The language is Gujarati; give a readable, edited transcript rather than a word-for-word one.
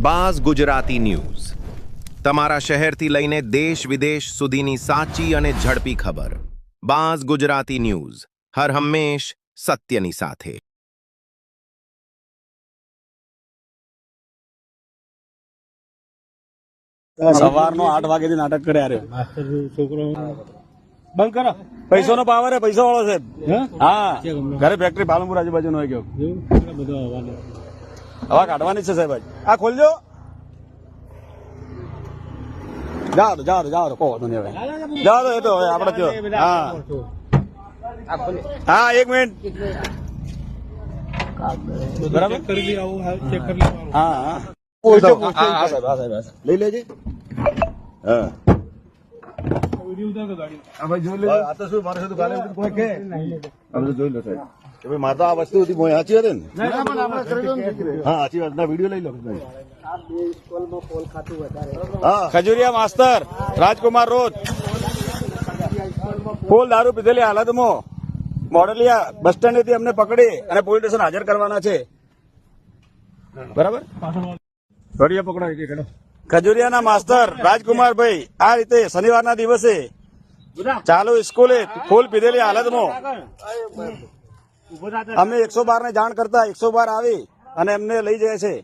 બાઝ ગુજરાતી ન્યૂઝ તમારા શહેરથી લઈને દેશ વિદેશ સુધીની સાચી અને ઝડપી ખબર। બાઝ ગુજરાતી ન્યૂઝ હર હંમેશ સત્યની સાથે। સવારનો 8 વાગ્યાથી નાટક કરે આર્યો છોકરો બંધ કરો। પૈસાનો પાવર હે, પૈસા વાળો છે। હા, ઘરે ફેક્ટરી પાલનપુર આજુબાજુ નો ગયો હવા કાઢવાની છે સાહેબ। આ ખોલજો, જાઓ કહો તો નહીં હવે, જાઓ તો એ તો હવે આપણે કયો। હા 1 મિનિટ બરાબર હા લઈ લેજે। હા આ તો શું મારે ગાલે કોઈ કે અમે જોઈ લો સાહેબ કે ભાઈ મારે તો આ વસ્તુ હતી મોય સાચી હતી ને। હા સાચી વાત ના વિડીયો લઈ લો। હા ખજુરિયા માસ્તર રાજકુમાર રોજ ફૂલ દારૂ પીધેલી હાલતમાં મોડલિયા બસ સ્ટેન્ડ થી અમને પકડી અને પોલીસ સ્ટેશન હાજર કરવાના છે બરાબર। ખજુરિયાના માસ્તર રાજકુમારભાઈ આ રીતે શનિવારના દિવસે ચાલુ સ્કૂલે ફૂલ પીધેલી હાલતમાં અમે 112 ને જાણ કરતા 112 આવી અને એમને લઈ જાય છે।